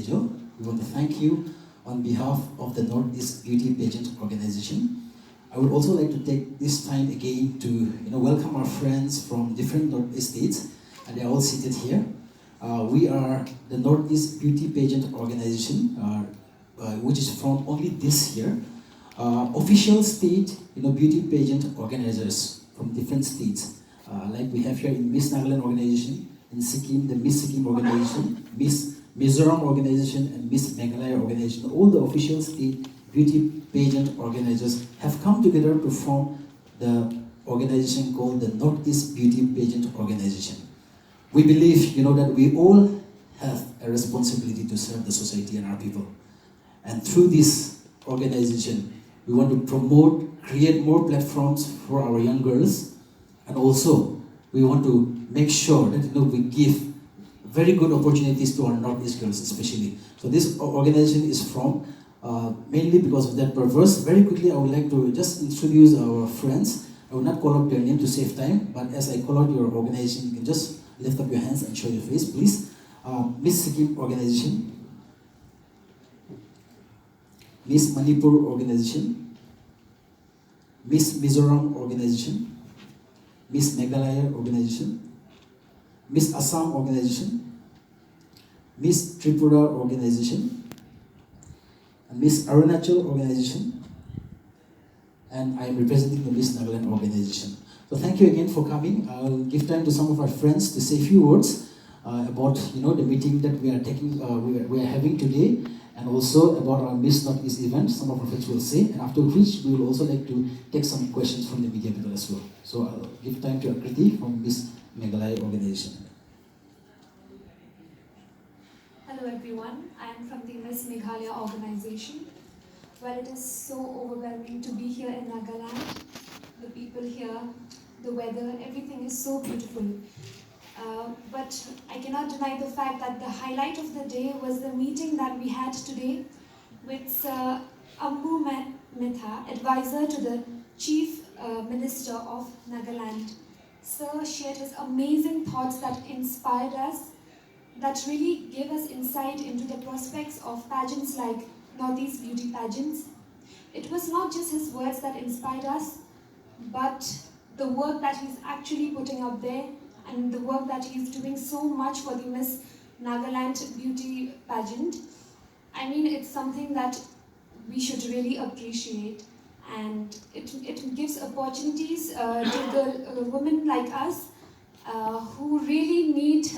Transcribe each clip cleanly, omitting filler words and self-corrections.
Tejo. We want to thank you on behalf of the North East Beauty Pageant Organization. I would also like to take this time again to welcome our friends from different Northeast states, and they're all seated here. We are the North East Beauty Pageant Organization, which is from only this year. Official state beauty pageant organizers from different states. Like we have here in Miss Nagaland organization, in Sikkim, the Miss Sikkim organization, Miss Mizoram organization, and Miss Meghalaya organization. All the official state beauty pageant organizers have come together to form the organization called the North East Beauty Pageant Organization. We believe that we all have a responsibility to serve the society and our people. And through this organization, we want to promote, create more platforms for our young girls, and also we want to make sure that we give very good opportunities to our Northeast girls especially. So this organization is from mainly because of that purpose. Very quickly, I would like to just introduce our friends. I will not call out their name to save time, but as I call out your organization, you can just lift up your hands and show your face, please. Miss Sikkim organization, Miss Manipur organization, Miss Mizoram organization, Miss Meghalaya organization, Miss Assam organization, Miss Tripura organization, and Miss Arunachal organization, and I am representing the Miss Nagaland organization. So thank you again for coming. I'll give time to some of our friends to say a few words about the meeting that we are taking, we are having today, and also about our Miss Northeast event. Some of our friends will say, and after which we will also like to take some questions from the media people as well. So I'll give time to Akriti from Miss Meghalaya organization. Hello everyone, I am from the Miss Meghalaya organization. Well, it is so overwhelming to be here in Nagaland. The people here, the weather, everything is so beautiful. But I cannot deny the fact that the highlight of the day was the meeting that we had today with Sir Ambu Metha, advisor to the Chief Minister of Nagaland. Sir shared his amazing thoughts that inspired us, that really gave us insight into the prospects of pageants like Northeast Beauty Pageants. It was not just his words that inspired us, but the work that he's actually putting out there, and the work that he's doing so much for the Miss Nagaland Beauty Pageant. I mean, it's something that we should really appreciate, and it gives opportunities to the women like us who really need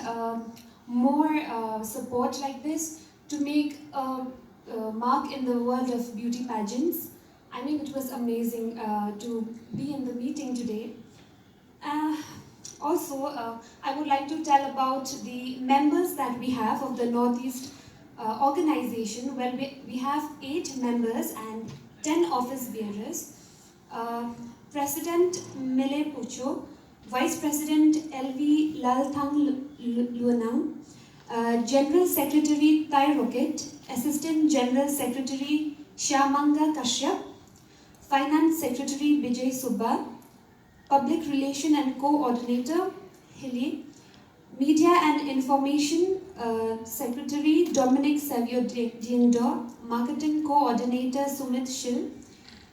more support like this to make a mark in the world of beauty pageants. I mean, it was amazing to be in the meeting today. Also, I would like to tell about the members that we have of the Northeast organization, where we have 8 members and 10 office bearers. President Mile Pucho, Vice President LV Lalthang Luanang, General Secretary Tai Rocket, Assistant General Secretary Shyamanga Kashyap, Finance Secretary Bijay Subha, Public Relation and Co-Ordinator Hili, Media and Information Secretary Dominic Savio Diendor, Marketing Co-Ordinator Sumit Shil,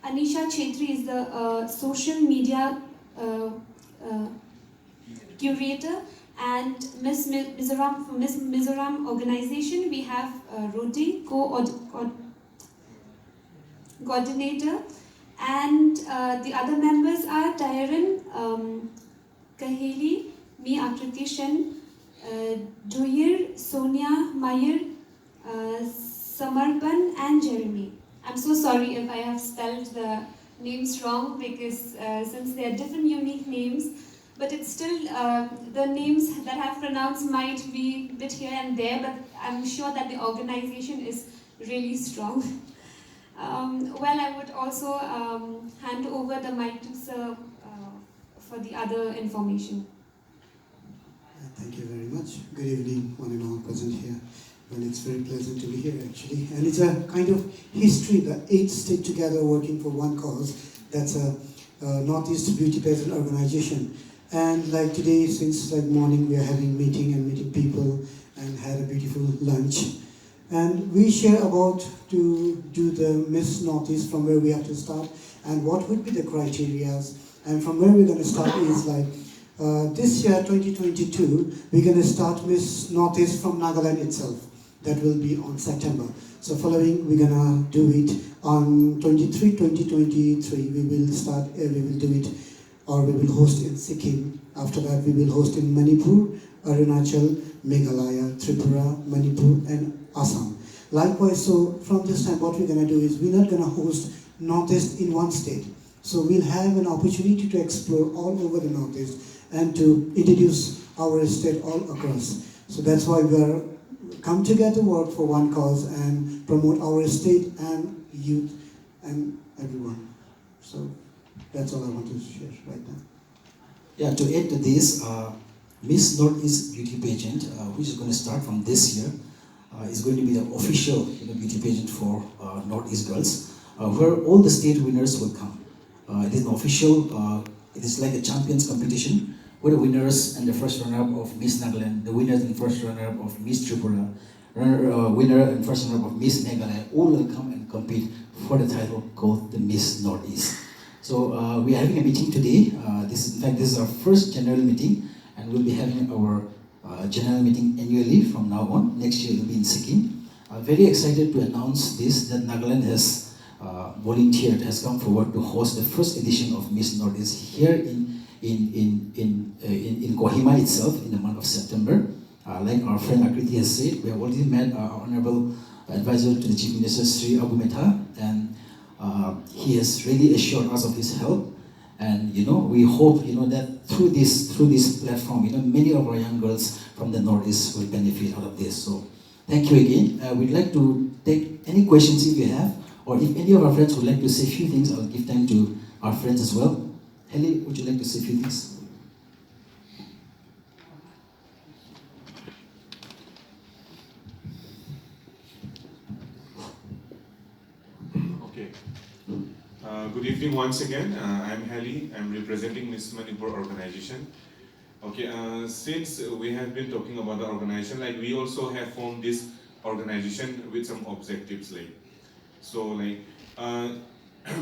Anisha Chetri is the Social Media Curator, and Miss Mizoram, from Miss Mizoram organization we have Roti, coordinator, and the other members are Tyron, Kaheli, me Akriti Shen, Duyir, Sonia, Mayer, Samarpan, and Jeremy. I'm so sorry if I have spelled the names wrong, because since they are different unique names, but it's still, the names that I've pronounced might be a bit here and there, but I'm sure that the organization is really strong. Well, I would also hand over the mic to Sir for the other information. Thank you very much. Good evening, one and all present here. Well, it's very pleasant to be here actually. And it's a kind of history that 8 stick together working for one cause. That's a Northeast Beauty Pageant Organization. And like today, since like morning, we are having meeting and meeting people and had a beautiful lunch. And we share about to do the Miss Northeast from where we have to start and what would be the criterias. And from where we're going to start is like this year, 2022, we're going to start Miss Northeast from Nagaland itself. That will be on September. So following, we're going to do it on 2023. We will start, we will do it, or we will host in Sikkim. After that, we will host in Manipur, Arunachal, Meghalaya, Tripura, Manipur, and Assam. Likewise, so from this time, what we're going to do is we're not going to host Northeast in one state. So we'll have an opportunity to explore all over the Northeast and to introduce our state all across. So that's why we are come together, work for one cause, and promote our state and youth and everyone. So that's all I want to share right now. Yeah, to add to this, Miss Northeast Beauty Pageant, which is going to start from this year, is going to be the official beauty pageant for Northeast girls, where all the state winners will come. It is an official, it is like a champions competition, where the winners and the first runner-up of Miss Nagaland, the winners and first runner-up of Miss Tripura, winner and first runner-up of Miss Meghalaya, all will come and compete for the title called the Miss Northeast. So we are having a meeting today. In fact, this is our first general meeting, and we'll be having our general meeting annually from now on. Next year it will be in Sikkim. Very excited to announce this, that Nagaland has volunteered, has come forward to host the first edition of Miss Northeast here in Kohima itself in the month of September. Like our friend Akriti has said, we have already met our Honorable Advisor to the Chief Minister, Sri Abu Mehta, and he has really assured us of his help. And we hope that through this platform, many of our young girls from the Northeast will benefit out of this. So thank you again. We'd like to take any questions if you have, or if any of our friends would like to say a few things, I'll give time to our friends as well. Heli, would you like to say a few things? Okay. Good evening once again. I'm Heli. I'm representing Miss Manipur organization. Okay. Since we have been talking about the organization, like we also have formed this organization with some objectives, like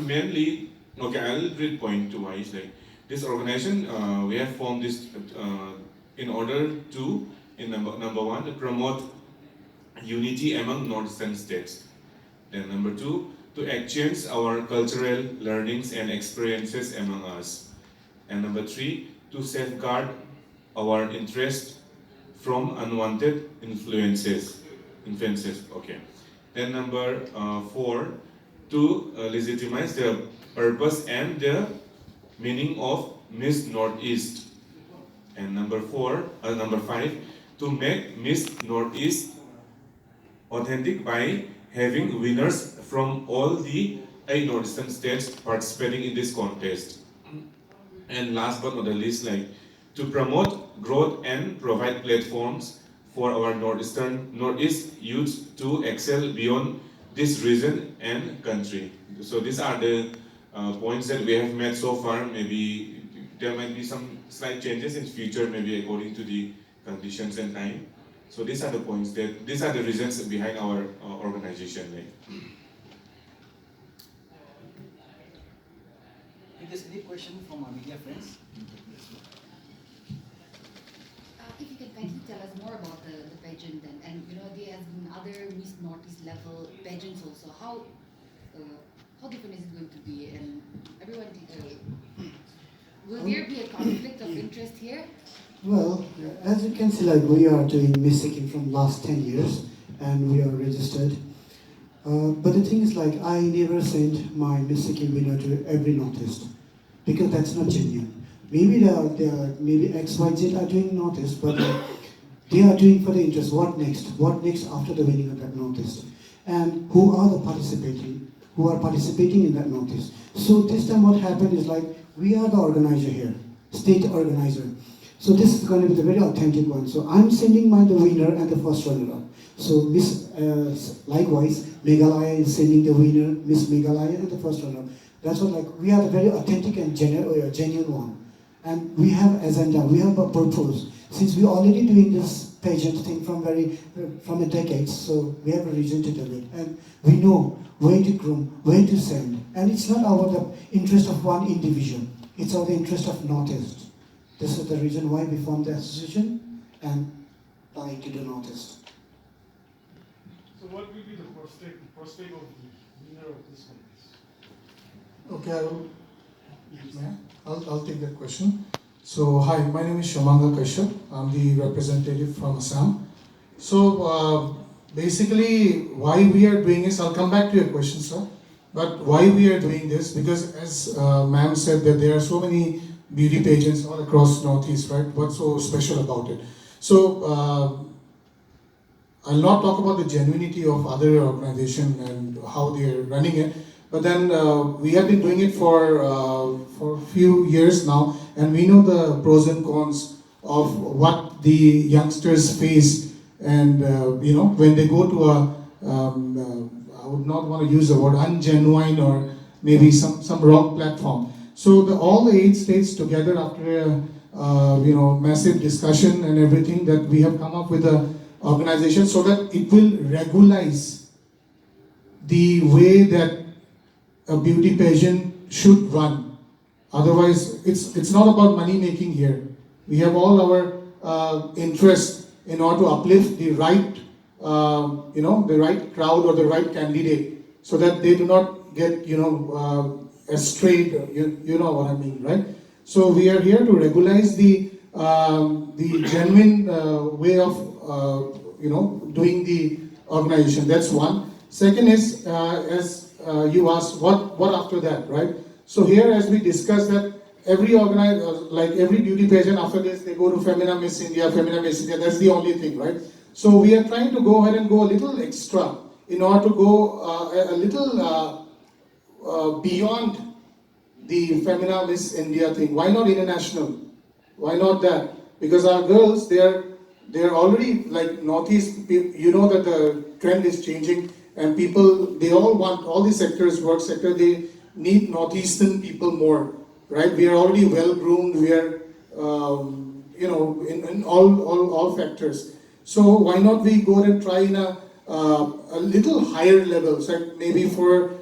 mainly. Okay, I'll read point wise. Like this organization, we have formed this in order to, number one, to promote unity among Northeastern states. Then number two, to exchange our cultural learnings and experiences among us. And number three, to safeguard our interest from unwanted influences. Okay. Then number four, to legitimize the purpose and the meaning of Miss Northeast. And number five, to make Miss Northeast authentic by having winners from all the 8 Northeastern states participating in this contest. And last but not the least, like to promote growth and provide platforms for our Northeast youth to excel beyond this region and country. So these are the points that we have met so far. Maybe there might be some slight changes in future, maybe according to the conditions and time. So these are the points these are the reasons behind our organization. If there's any question from our media friends? If you can kindly tell us more about the pageant and there has been other Miss Northeast level pageants also. How different is it going to be? And everyone, will there be a conflict of interest here? Well, as you can see, like we are doing Miss Sikkim from last 10 years, and we are registered. But the thing is, like, I never sent my Miss Sikkim winner to every Northeast, because that's not genuine. Maybe maybe X, Y, Z are doing Northeast, but they are doing for the interest. What next? What next after the winning of that Northeast? And who are participating in that Northeast? So this time, what happened is like we are the organizer here, state organizer. So this is going to be the very authentic one. So I'm sending the winner and the first runner-up. So likewise, Meghalaya is sending the winner, Miss Meghalaya, and the first runner-up. That's what, like, we are the very authentic and genuine one. And we have agenda, we have a purpose. Since we're already doing this pageant thing from a decade, so we have a reason to do it. And we know where to groom, where to send. And it's not about the interest of one individual, it's about the interest of Northeast. This is the reason why we formed the association and trying to do Northeast. So what will be the prospect of the winner of this contest? Okay, I'll take that question. So hi, my name is Shamanga Kashyap. I'm the representative from Assam. So basically why we are doing this, I'll come back to your question, sir. But why we are doing this, because as ma'am said that there are so many beauty pageants all across Northeast, right? What's so special about it? So I'll not talk about the genuinity of other organizations and how they're running it, but then we have been doing it for a few years now, and we know the pros and cons of what the youngsters face, and when they go to a I would not want to use the word ungenuine or maybe some wrong platform. So all the 8 states together, after a massive discussion and everything, that we have come up with a organization so that it will regularize the way that a beauty pageant should run. Otherwise, it's not about money making here. We have all our interest in order to uplift the right, the right crowd or the right candidate, so that they do not get, strayed. You know what I mean, right? So we are here to regularize the genuine way of doing the organization. That's one. Second is, as you asked, what after that, right? So here, as we discussed, that every every beauty pageant after this, they go to Femina Miss India, that's the only thing, right? So we are trying to go ahead and go a little extra in order to go a little beyond the Femina Miss India thing. Why not international? Why not that? Because our girls, they're already like Northeast. You know that the trend is changing, and people, they all want, all the sectors, work sector, they need Northeastern people more, right? We are already well groomed. We are, in all factors. So why not we go and try in a little higher level? So maybe for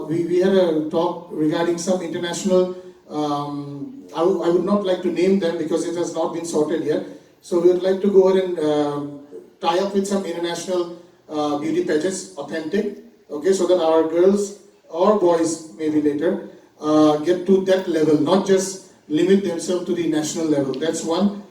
we had a talk regarding some international. I would not like to name them because it has not been sorted yet. So we would like to go ahead and tie up with some international beauty pageants, authentic, okay, so that our girls or boys maybe later get to that level, not just limit themselves to the national level. That's one.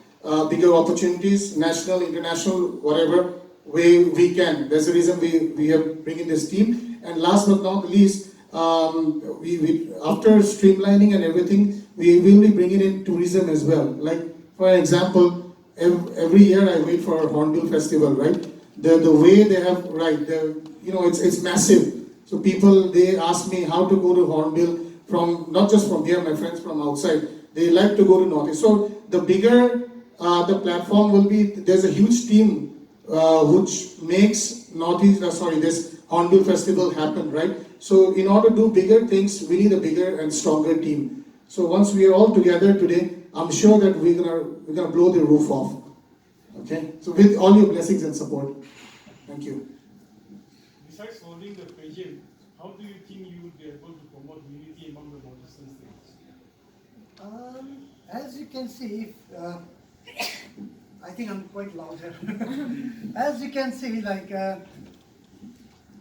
Bigger opportunities, national, international, whatever way we can. That's the reason we have bringing this team. And last but not least, we after streamlining and everything, we will be bringing in tourism as well. Like for example, every year I wait for a Hornbill Festival, right? The way they have, right, it's massive. So people, they ask me how to go to Hornbill from, not just from here, my friends from outside, they like to go to Northeast. So the bigger the platform will be, there's a huge team which makes this Hornbill Festival happen, right? So in order to do bigger things, we need a bigger and stronger team. So once we are all together today, I'm sure that we're gonna blow the roof off. Okay? So with all your blessings and support. Thank you. Besides holding the pageant, how do you think you would be able to promote unity among the Northeastern states? As you can see, I think I'm quite loud here. As you can see, like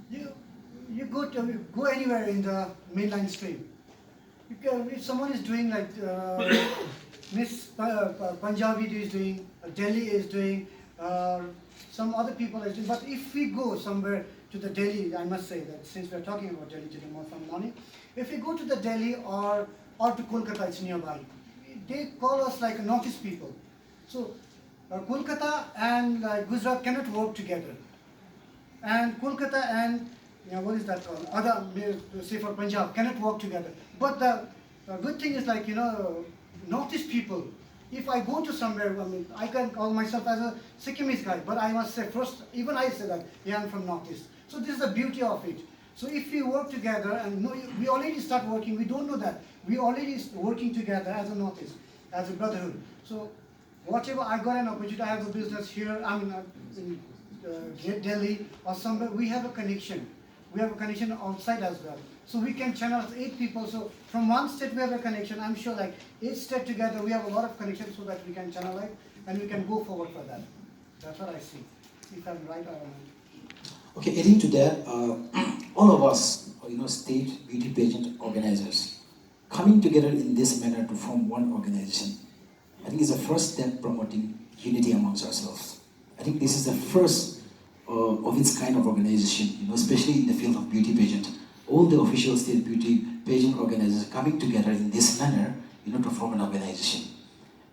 you go anywhere in the mainline stream. If someone is doing like Miss Punjabi is doing, Delhi is doing, some other people are doing. But if we go somewhere to the Delhi, I must say that since we're talking about Delhi today more from morning, if we go to the Delhi or to Kolkata, it's nearby. They call us like Northeast people. So Kolkata and Gujarat cannot work together. And Kolkata and what is that called? Other, say for Punjab, cannot work together. But the good thing is like, Northeast people, if I go to somewhere, I can call myself as a Sikkimese guy, but I must say first, even I say that, yeah, I'm from Northeast. So this is the beauty of it. So if we work together, and we already start working, we don't know that. We already working together as a Northeast, as a brotherhood. So whatever I got an opportunity, I have a business here, I mean, in Delhi or somewhere, we have a connection. We have a connection outside as well. So we can channel 8 people. So from one state we have a connection. I'm sure like 8 states together we have a lot of connections so that we can channel it and we can go forward for that. That's what I see. If I'm right or wrong. Okay, adding to that, all of us, state beauty pageant organizers, coming together in this manner to form one organization, I think is the first step promoting unity amongst ourselves. I think this is the first of its kind of organization, especially in the field of beauty pageant. All the official state beauty pageant organizers coming together in this manner, to form an organization.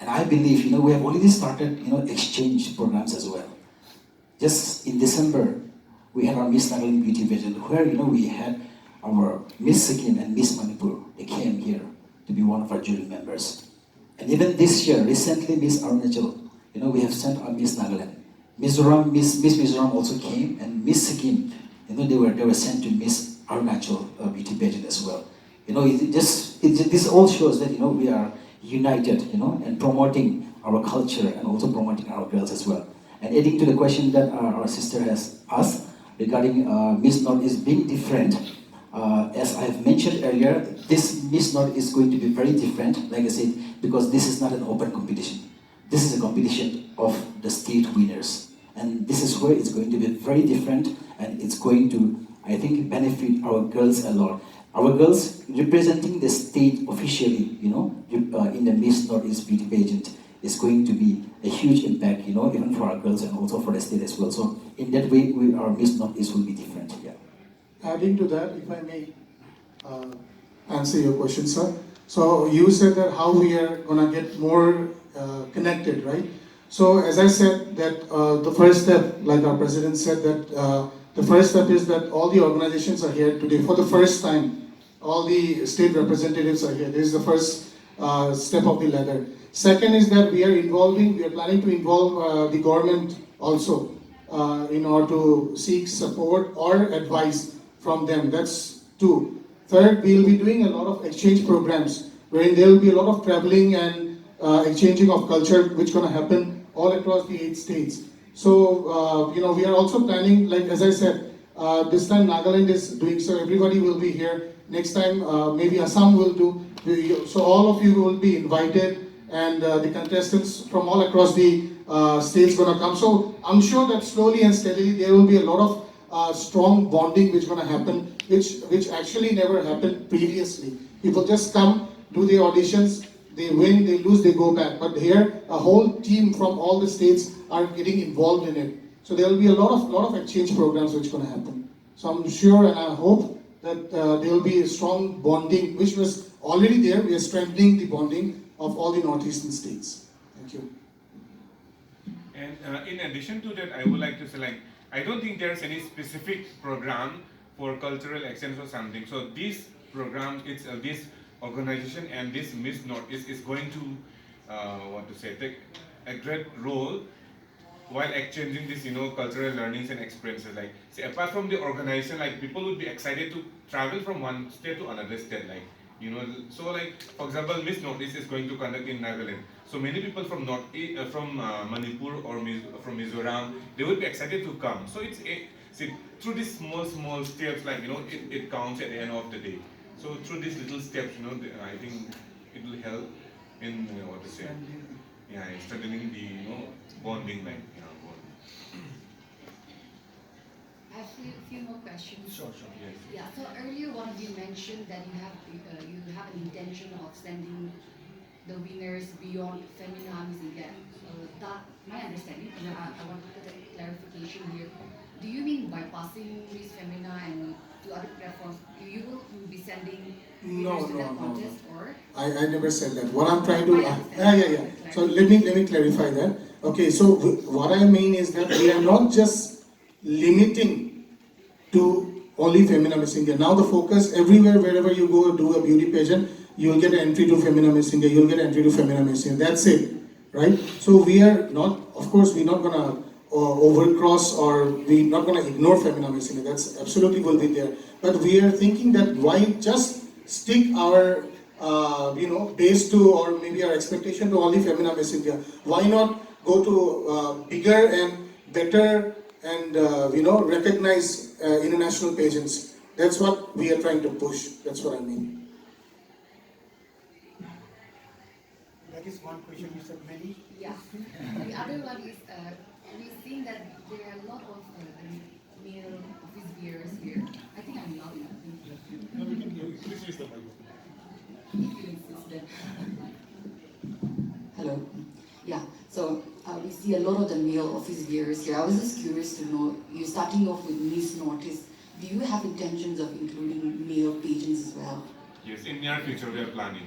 And I believe, we have already started, exchange programs as well. Just in December, we had our Miss Nagaland Beauty Pageant, where, we had our Miss Sikkim and Miss Manipur. They came here to be one of our jury members. And even this year, recently, Miss Arunachal, we have sent our Miss Nagaland. Mizoram, Miss Mizoram also came, and Miss Sikkim, they were sent to Miss Arunachal Beauty Pageant as well. This all shows that we are united, and promoting our culture and also promoting our girls as well. And adding to the question that our sister has asked regarding Miss Northeast being different, as I have mentioned earlier, this Miss North is going to be very different, like I said, because this is not an open competition. This is a competition of the state winners. And this is where it's going to be very different, and it's going to, I think, benefit our girls a lot. Our girls representing the state officially, in the Miss Northeast Beauty Pageant is going to be a huge impact, even for our girls and also for the state as well. So in that way, our Miss Northeast will be different. Yeah. Adding to that, if I may answer your question, sir. So you said that how we are gonna get more connected, right? So as I said that the first step, like our president said, that the first step is that all the organizations are here today for the first time. All the state representatives are here. This is the first step of the ladder. Second is that we are planning to involve the government also in order to seek support or advice from them. That's 2. Third, we'll be doing a lot of exchange programs wherein there will be a lot of traveling and exchanging of culture which is going to happen all across the 8 states. So, we are also planning, like as I said, this time Nagaland is doing, so everybody will be here. Next time, maybe Assam will do. So all of you will be invited, and the contestants from all across the states going to come. So I'm sure that slowly and steadily there will be a lot of strong bonding which is going to happen, which actually never happened previously. People just come, do the auditions, they win, they lose, they go back. But here, a whole team from all the states are getting involved in it. So there will be a lot of exchange programs which are going to happen. So I'm sure and I hope that there will be a strong bonding, which was already there. We are strengthening the bonding of all the northeastern states. Thank you. And in addition to that, I would like to say, I don't think there's any specific program for cultural exchange or something. So this program, this organization and this Miss Northeast is going to take a great role while exchanging this, cultural learnings and experiences. Apart from the organization, people would be excited to travel from one state to another state, for example, Miss Northeast is going to conduct in Nagaland. So many people from Manipur or from Mizoram, they would be excited to come. So through these small steps, it counts at the end of the day. So through these little steps, I think it will help in strengthening the bonding, I have a few more questions. Sure. Yes. Yeah. So earlier, one of you mentioned that you have an intention of sending the winners beyond Femina Miss India. That my understanding. I want to get a clarification here. Do you mean bypassing Miss Femina and to other platforms? You will be sending winners to that contest, or? I never said that. What I'm trying to yeah. So let me clarify that. Okay. So what I mean is that we are not just limiting to only Femina Miss India. Now the focus everywhere, wherever you go do a beauty pageant, you'll get an entry to Femina Miss India, you'll get an entry to Femina Miss India. That's it, right? So we are not, of course, we're not gonna overcross or we're not gonna ignore Femina Miss India. That's absolutely will be there. But we are thinking that why just stick our base to, or maybe our expectation to only Femina Miss India. Why not go to bigger and better and recognize international pageants? That's what we are trying to push. That's what I mean. That is one question you said many. Yeah. The other one is, we've seen that there are a lot of male office bearers here. I think I'm loud enough. No, we can hear you. Please use the microphone. If you insist then. Hello. Yeah, so we see a lot of the male office bearers here. I was just curious to know, you're starting off with Miss Northeast. Do you have intentions of including male pageants as well? Yes, in near future we are planning.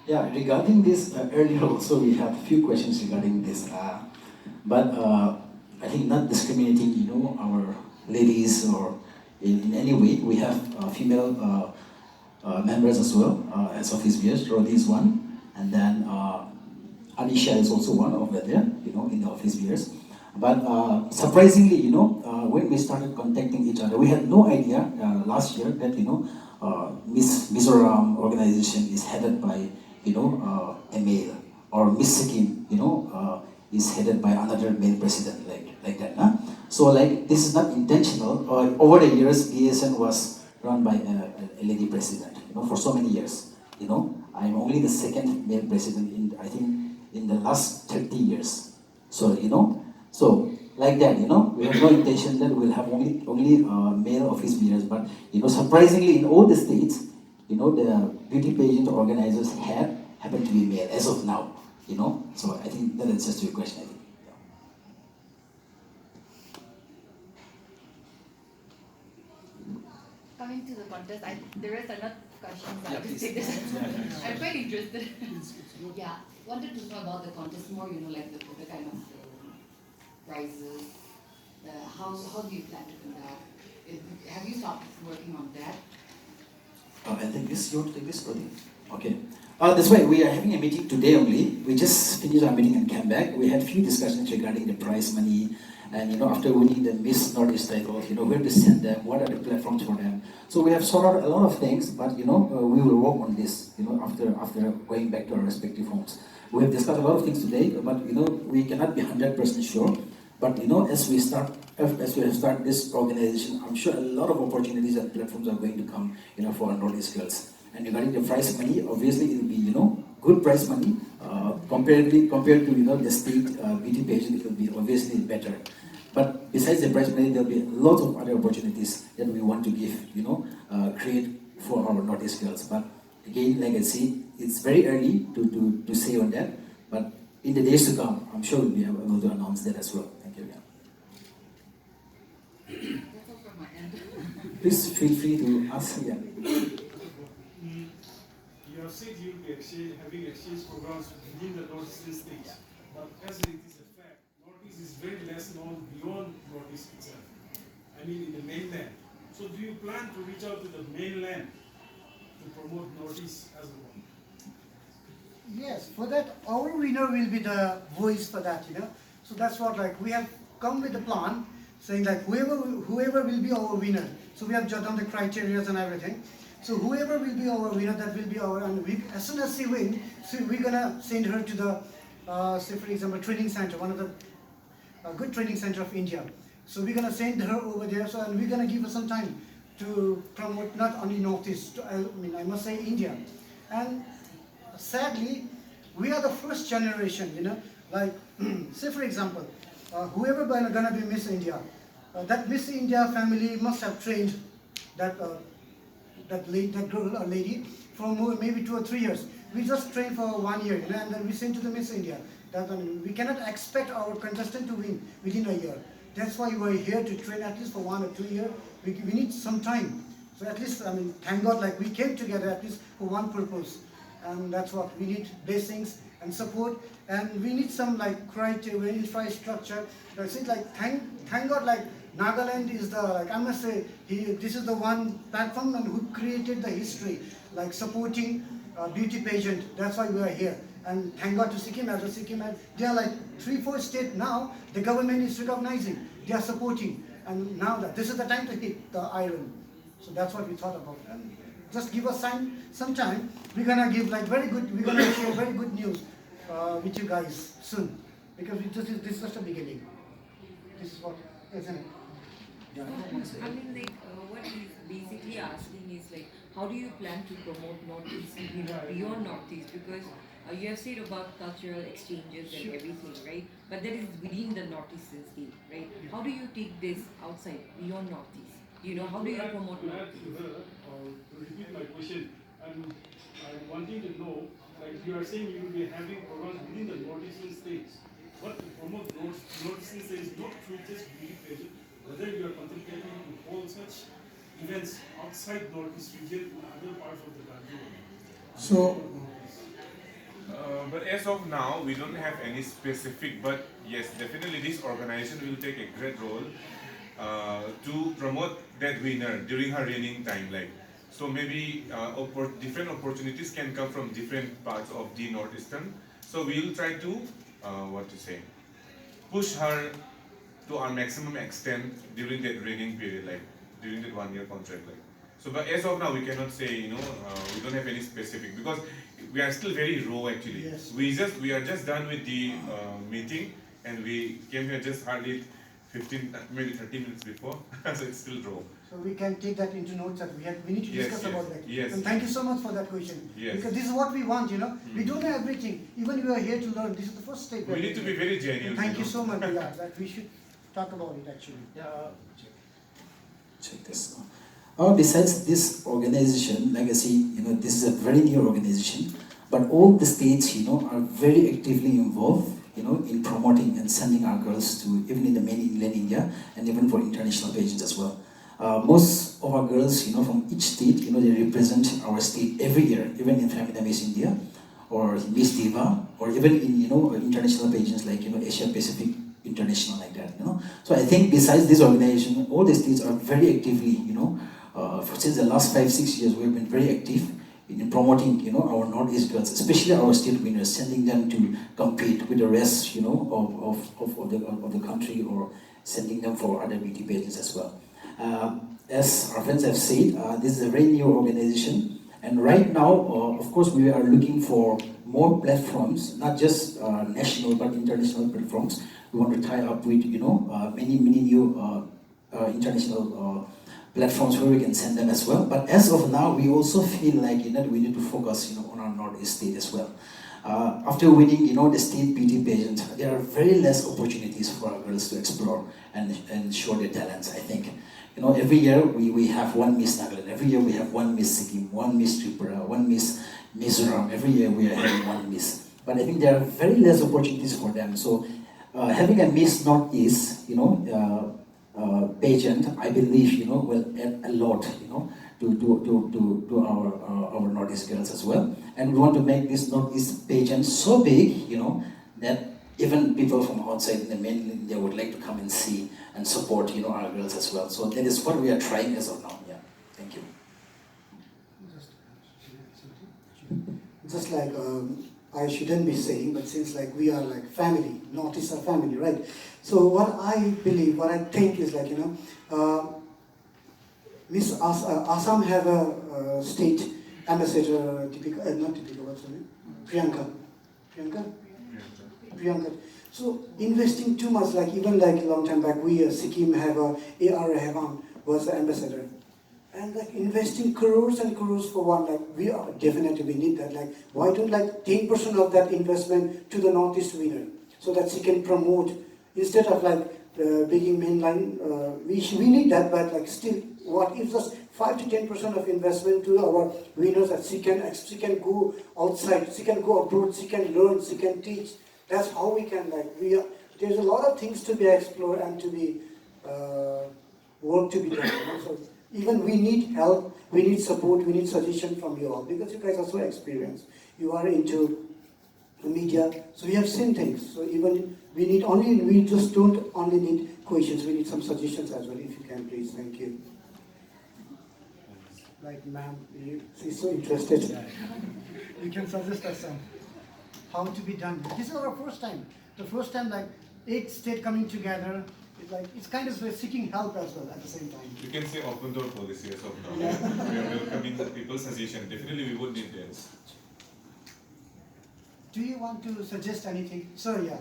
Yeah, regarding this, earlier also we have a few questions regarding this. But I think not discriminating, our ladies or in any way. We have female members as well as office bearers. Rodi is one, and then Anisha is also one over there, in the office bearers. But surprisingly, when we started contacting each other, we had no idea last year that Miss Mizoram organization is headed by a male, or Miss Sikkim is headed by another male president, like that. Nah? So this is not intentional. Over the years, BASN was run by a lady president, for so many years. I'm only the second male president in the last 30 years. So so like that, we have no intention that we'll have only male office bearers. But surprisingly, in all the states, the beauty pageant organizers happen to be male as of now. So I think that answers your question. I think. Coming to the contest, there is another question. So Yeah, I'll just please. take this. Yeah. I'm quite interested. Yeah, wanted to know about the contest more. Like the kind of prizes. How do you plan to conduct? Have you started working on that? I think this, you want to take this, Prati? Okay. That's why we are having a meeting today only. We just finished our meeting and came back. We had a few discussions regarding the prize money, and after winning the Miss Northeast title, where to send them, what are the platforms for them. So we have sorted out a lot of things, but we will work on this, after going back to our respective homes. We have discussed a lot of things today, but we cannot be 100% sure. But as we have started this organization, I'm sure a lot of opportunities and platforms are going to come, for our Northeast girls. And regarding the prize money, obviously it will be, good prize money. Compared to the state beauty pageant, it will be obviously better. But besides the prize money, there will be a lot of other opportunities that we want to give, create for our Northeast girls. But again, like I said, it's very early to say on that. But in the days to come, I'm sure we'll be able to announce that as well. Thank you. That's all from my end. Please feel free to ask. Yeah. You have said you'll be having exchange programs within the Northeastern states, but as it is a fact, Northeast is very less known beyond Northeast itself. In the mainland. So do you plan to reach out to the mainland to promote Northeast as a whole? Yes, for that, our winner will be the voice for that, So that's what, we have come with a plan, saying whoever will be our winner. So we have jotted down the criteria and everything. So whoever will be our winner, that will be our, and as soon as she wins, so we're gonna send her to the, say for example, training center, one of the good training center of India. So we're gonna send her over there, and we're gonna give her some time to promote not only Northeast, I must say India. And sadly, we are the first generation, say for example, whoever gonna be Miss India, that Miss India family must have trained that girl or lady for maybe 2 or 3 years. We just train for 1 year, and then we send to the Miss India. We cannot expect our contestant to win within a year. That's why we are here to train at least for 1 or 2 years. We need some time. So at least, thank God, we came together at least for one purpose. And that's what we need, blessings and support. And we need some criteria, infrastructure. Thank God, Nagaland is the, I must say, this is the one platform and who created the history, supporting beauty pageant. That's why we are here. And thank God to Sikkim, as a Sikkim, they are 3-4 states now, the government is recognizing, they are supporting. And now this is the time to hit the iron. So that's what we thought about. And just give us some time. We're gonna give like very good. We're gonna share very good news with you guys soon, because this is just a beginning. This is what, isn't it? I mean, like, what he's basically asking is like, how do you plan to promote Northeast, beyond Northeast? Because you have said about cultural exchanges and everything, right? But that is within the Northeastern state, right? How do you take this outside, beyond Northeast? How do you promote Northeast? To repeat my question, I'm wanting to know, like you are saying you will be having programs within the Northeastern states. What to promote Northeastern states, not through just beauty pageant, whether you are contemplating to hold such events outside Northeast region in other parts of the country. So, But as of now, we don't have any specific, but yes, definitely this organization will take a great role to promote that winner during her reigning time. So maybe different opportunities can come from different parts of the Northeastern. So we will try to, push her to our maximum extent during that reigning period, during that 1 year contract. So, but as of now, we cannot say, we don't have any specific, because we are still very raw actually. Yes. We are just done with the meeting, and we came here just hardly 15, maybe 30 minutes before, so it's still raw. So we can take that into notes that we need to discuss about that. Yes. And thank you so much for that question. Yes. Because this is what we want, We don't know everything. Even we are here to learn. This is the first step. We need to be very genuine. Thank you so much, yeah, that we should talk about it actually. Check this. Besides this organization, like I see, this is a very new organization, but all the states, are very actively involved, in promoting and sending our girls to, even in the mainland India, and even for international pageants as well. Most of our girls, from each state, they represent our state every year, even in Femina Miss India, or Miss Diva, or even in, international pageants like, Asia Pacific International, like that, So I think besides this organization, all the states are very actively, since the last 5-6 years, we have been very active in promoting, our Northeast girls, especially our state winners, sending them to compete with the rest, of the country, or sending them for other beauty pageants as well. As our friends have said, this is a very new organization, and right now, of course, we are looking for more platforms, not just national but international platforms. We want to tie up with, many new international platforms where we can send them as well. But as of now, we also feel like we need to focus on our Northeast state as well. After winning the state beauty pageant, there are very less opportunities for our girls to explore and show their talents, I think. Every year we have one Miss Nagaland, every year we have one Miss Sikkim, one Miss Tripura, one Miss Mizoram, every year we are having one Miss. But I think there are very less opportunities for them. So having a Miss Northeast, pageant, I believe, will add a lot, to our Northeast girls as well. And we want to make this Northeast pageant so big, that even people from outside the mainland, they would like to come and see and support, our girls as well. So that is what we are trying as of now. Yeah. Thank you. Just like I shouldn't be saying, but since like we are like family, Northeast are family, right? So what I believe, what I think is like, Miss Assam have a state ambassador, not typical, what's her name? Priyanka. So investing too much, like even like a long time back, we Sikkim have A.R. Rahman was the ambassador. And like investing crores and crores for one, like we need that. Like why don't like 10% of that investment to the Northeast winner, so that she can promote instead of like being mainline. We need that, but like still, what if just 5 to 10% of investment to our winners, that she can go outside, she can go abroad, she can learn, she can teach. That's how we can there's a lot of things to be explored and to be work to be done. So even we need help, we need support, we need suggestion from you all, because you guys are so experienced. You are into the media, so we have seen things. So even we just don't only need questions, we need some suggestions as well. If you can, please, thank you. Like, ma'am, she's so interested. You can suggest us some how to be done. This is our first time. The first time, like 8 states coming together it's kind of seeking help as well at the same time. You can say open door policy as of now. We are welcoming people's suggestion. Definitely we would need this. Do you want to suggest anything? So yeah,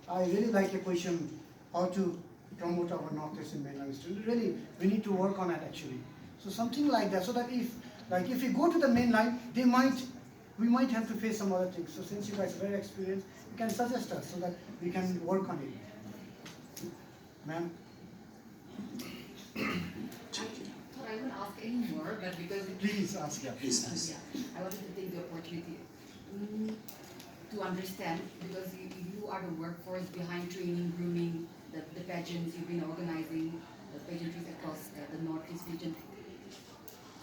I really like your question, how to promote our Northeastern mainland students. Really, we need to work on that actually. So something like that, so that if you go to the mainline, we might have to face some other things. So since you guys are very experienced, you can suggest us so that we can work on it. Ma'am? thought I wouldn't ask any more, but because Please ask. Yeah, please ask. yeah, I wanted to take the opportunity to understand, because you are the workforce behind training, grooming, the pageants you've been organizing, the pageantries across the Northeast region.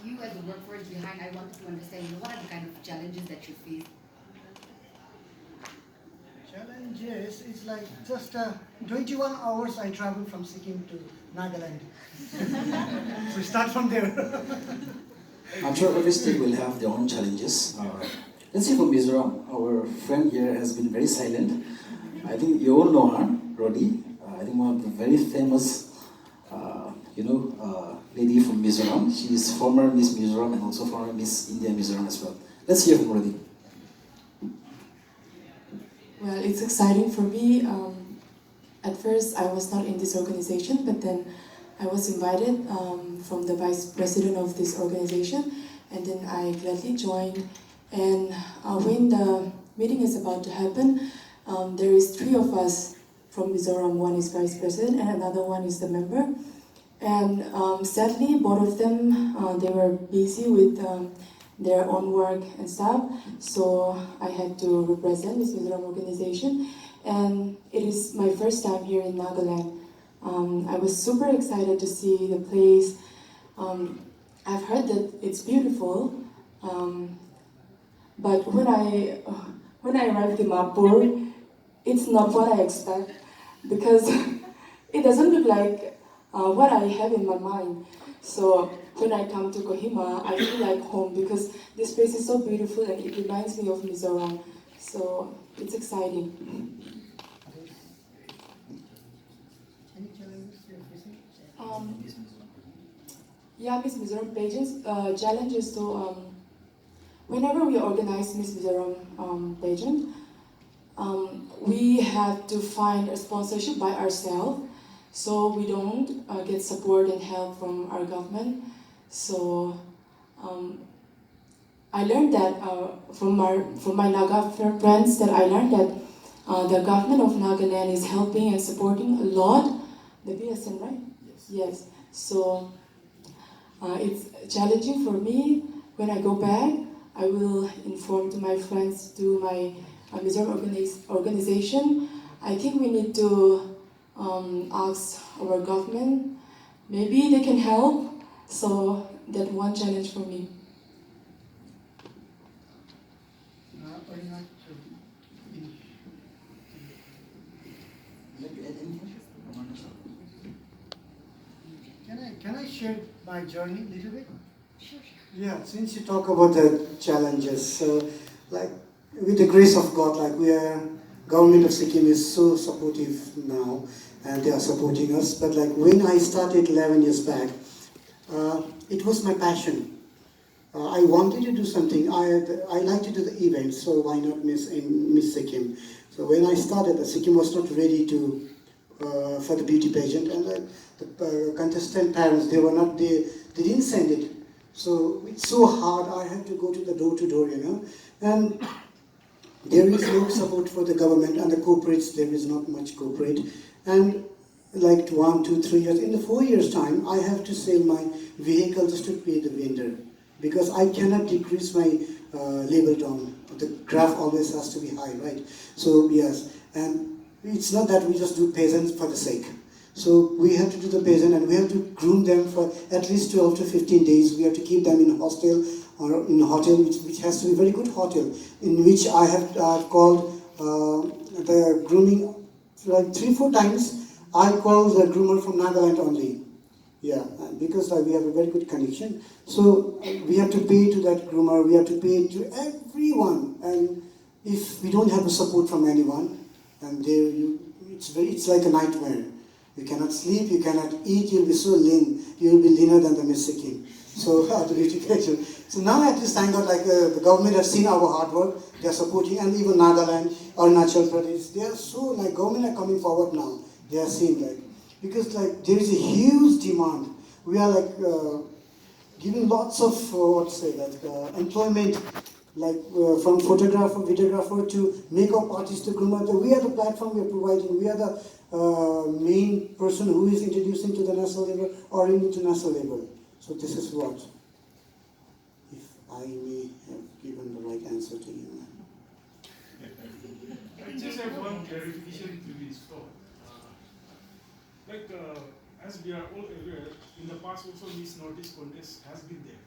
You as the workforce behind, I wanted to understand, what are the kind of challenges that you face? Challenges, it's like just 21 hours I travel from Sikkim to Nagaland. So start from there. I'm sure every state will have their own challenges. Let's see from Mizoram. Our friend here has been very silent. I think you all know her, Rodi. I think one of the very famous, lady from Mizoram. She is former Miss Mizoram and also former Miss India Mizoram as well. Let's hear from Rodi. Well, it's exciting for me. At first, I was not in this organization, but then I was invited from the vice president of this organization, and then I gladly joined. And when the meeting is about to happen, there is 3 of us from Mizoram. One is vice president, and another one is the member. And sadly, both of them they were busy with their own work and stuff, so I had to represent this Mizoram organization, and it is my first time here in Nagaland. I was super excited to see the place. I've heard that it's beautiful, but when I arrived in Manipur, it's not what I expect, because it doesn't look like what I have in my mind. So when I come to Kohima, I feel like home, because this place is so beautiful and it reminds me of Mizoram. So it's exciting. Any challenges you're facing? Yeah, Miss Mizoram pageants. Challenges to whenever we organize Miss Mizoram pageant, we have to find a sponsorship by ourselves, so we don't get support and help from our government. So I learned that from my Naga friends, that I learned that the government of Nagaland is helping and supporting a lot the BASN, right? Yes. So it's challenging for me. When I go back, I will inform to my friends, to my Mizoram organization. I think we need to ask our government. Maybe they can help. So that's one challenge for me. Can I share my journey a little bit? Sure. Yeah, since you talk about the challenges, so like with the grace of God, government of Sikkim is so supportive now, and they are supporting us. But like when I started 11 years back, it was my passion. I wanted to do something. I like to do the events, so why not Miss Sikkim? So when I started, Sikkim was not ready to for the beauty pageant, and the contestant parents, they didn't send it. So it's so hard. I had to go to the door to door, and there is no support for the government, and the corporates, there is not much corporate. And like 1, 2, 3 years, in the 4 years time, I have to sell my vehicle just to pay the vendor, because I cannot decrease my label down. The graph always has to be high, right? So yes, and it's not that we just do peasants for the sake. So we have to do the peasant, and we have to groom them for at least 12 to 15 days. We have to keep them in a hostel, or in a hotel, which has to be a very good hotel, in which I have called the grooming like 3-4 times. I call the groomer from Nagaland only. Yeah, because we have a very good connection. So we have to pay to that groomer, we have to pay to everyone. And if we don't have the support from anyone, and it's like a nightmare. You cannot sleep, you cannot eat, you'll be so lean. You'll be leaner than the Miss Sikkim. So, the beauty pageant. So now at least thank God, like the government has seen our hard work, they are supporting, and even Nagaland, Arunachal Pradesh, they are so, like, government are coming forward now. They are seeing, like, because, like, there is a huge demand. We are, like, giving lots of, employment, like, from photographer, videographer to makeup artist to groomer. We are the platform we are providing. We are the main person who is introducing to the national level or in international level. So this is what, if I may have given the right answer to you. I just have one clarification to this thought. As we are all aware, in the past also Miss Northeast contest has been there.